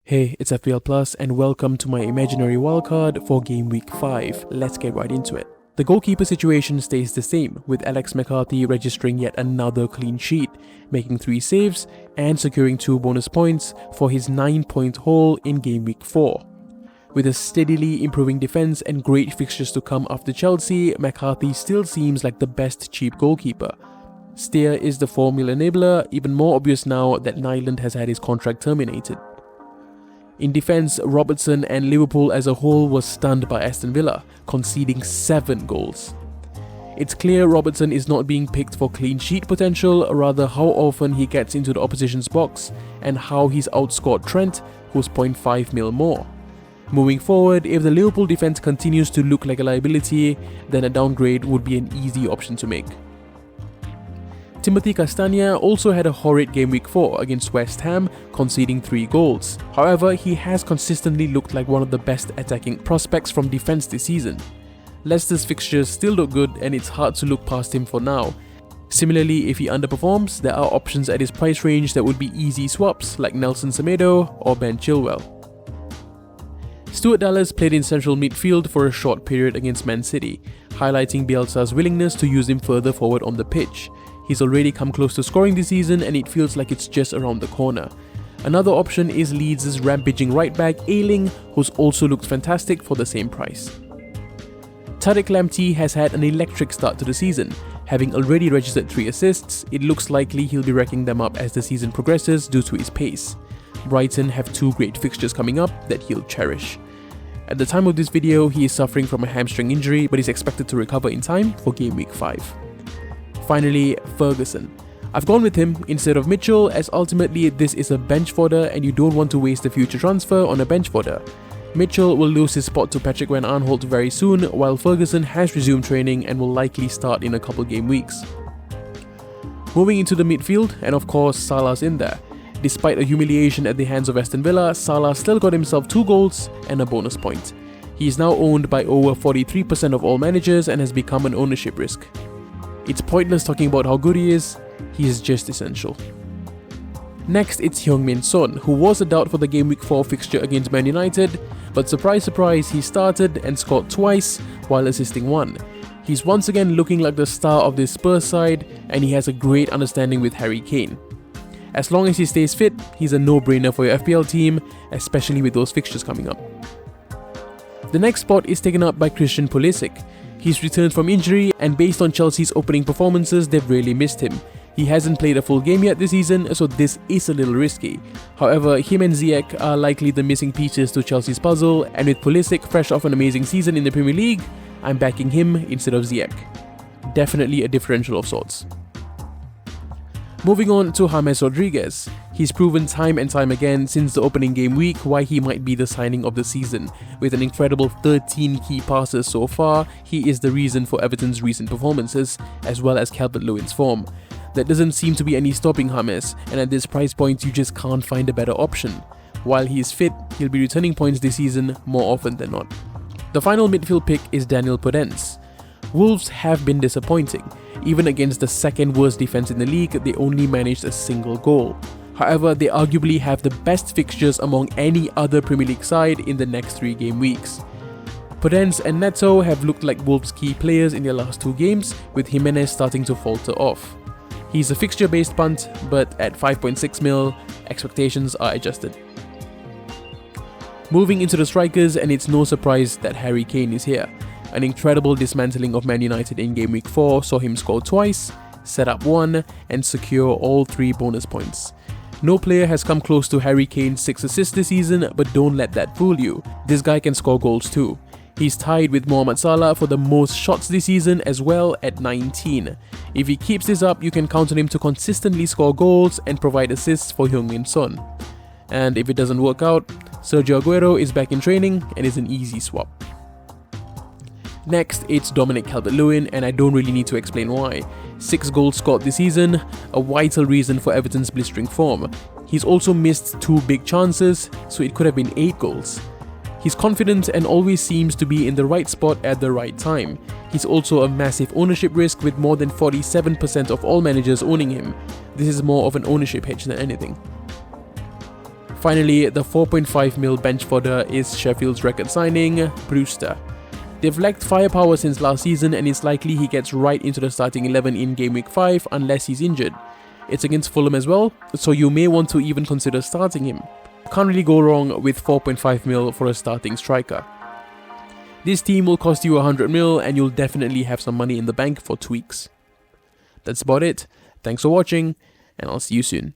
Hey, it's FPL Plus and welcome to my imaginary wildcard for Game Week 5. Let's get right into it. The goalkeeper situation stays the same, with Alex McCarthy registering yet another clean sheet, making 3 saves and securing 2 bonus points for his 9-point haul in Game Week 4. With a steadily improving defense and great fixtures to come after Chelsea, McCarthy still seems like the best cheap goalkeeper. Steer is the formula enabler, even more obvious now that Nyland has had his contract terminated. In defense, Robertson and Liverpool as a whole was stunned by Aston Villa, conceding 7 goals. It's clear Robertson is not being picked for clean sheet potential, rather how often he gets into the opposition's box and how he's outscored Trent, who's 0.5 mil more. Moving forward, if the Liverpool defense continues to look like a liability, then a downgrade would be an easy option to make. Timothy Castagne also had a horrid game week 4 against West Ham, conceding 3 goals. However, he has consistently looked like one of the best attacking prospects from defense this season. Leicester's fixtures still look good and it's hard to look past him for now. Similarly, if he underperforms, there are options at his price range that would be easy swaps like Nelson Semedo or Ben Chilwell. Stuart Dallas played in central midfield for a short period against Man City, highlighting Bielsa's willingness to use him further forward on the pitch. He's already come close to scoring this season and it feels like it's just around the corner. Another option is Leeds' rampaging right back Ayling, who's also looked fantastic for the same price. Tariq Lamptey has had an electric start to the season. Having already registered 3 assists, it looks likely he'll be racking them up as the season progresses due to his pace. Brighton have 2 great fixtures coming up that he'll cherish. At the time of this video, he is suffering from a hamstring injury but is expected to recover in time for Game Week 5. Finally, Ferguson. I've gone with him instead of Mitchell as ultimately this is a bench fodder and you don't want to waste a future transfer on a bench fodder. Mitchell will lose his spot to Patrick Van Aanholt very soon, while Ferguson has resumed training and will likely start in a couple game weeks. Moving into the midfield, and of course Salah's in there. Despite a humiliation at the hands of Aston Villa, Salah still got himself 2 goals and a bonus point. He is now owned by over 43% of all managers and has become an ownership risk. It's pointless talking about how good he is just essential. Next, it's Heung-min Son, who was a doubt for the Game Week 4 fixture against Man United, but surprise surprise, he started and scored twice while assisting 1. He's once again looking like the star of this Spurs side and he has a great understanding with Harry Kane. As long as he stays fit, he's a no-brainer for your FPL team, especially with those fixtures coming up. The next spot is taken up by Christian Pulisic. He's returned from injury and based on Chelsea's opening performances, they've really missed him. He hasn't played a full game yet this season, so this is a little risky. However, him and Ziyech are likely the missing pieces to Chelsea's puzzle, and with Pulisic fresh off an amazing season in the Premier League, I'm backing him instead of Ziyech. Definitely a differential of sorts. Moving on to James Rodriguez. He's proven time and time again since the opening game week why he might be the signing of the season. With an incredible 13 key passes so far, he is the reason for Everton's recent performances, as well as CALVERT-LEWIN's form. There doesn't seem to be any stopping James, and at this price point you just can't find a better option. While he is fit, he'll be returning points this season more often than not. The final midfield pick is Daniel PODENCE. Wolves have been disappointing. Even against the second worst defense in the league, they only managed a single goal. However, they arguably have the best fixtures among any other Premier League side in the next 3 game weeks. PODENCE and Neto have looked like Wolves' key players in their last 2 games, with Jimenez starting to falter off. He's a fixture-based punt, but at 5.6 mil, expectations are adjusted. Moving into the strikers, and it's no surprise that Harry Kane is here. An incredible dismantling of Man United in Game Week 4 saw him score twice, set up 1, and secure all 3 bonus points. No player has come close to Harry Kane's 6 assists this season, but don't let that fool you. This guy can score goals too. He's tied with Mohamed Salah for the most shots this season as well at 19. If he keeps this up, you can count on him to consistently score goals and provide assists for Heung-min Son. And if it doesn't work out, Sergio Aguero is back in training and is an easy swap. Next, it's Dominic Calvert-Lewin, and I don't really need to explain why. 6 goals scored this season, a vital reason for Everton's blistering form. He's also missed 2 big chances, so it could have been 8 goals. He's confident and always seems to be in the right spot at the right time. He's also a massive ownership risk with more than 47% of all managers owning him. This is more of an ownership hedge than anything. Finally, the 4.5 mil bench fodder is Sheffield's record signing, BREWSTER. They've lacked firepower since last season, and it's likely he gets right into the starting 11 in Game Week 5 unless he's injured. It's against Fulham as well, so you may want to even consider starting him. Can't really go wrong with 4.5 mil for a starting striker. This team will cost you 100 mil, and you'll definitely have some money in the bank for tweaks. That's about it. Thanks for watching, and I'll see you soon.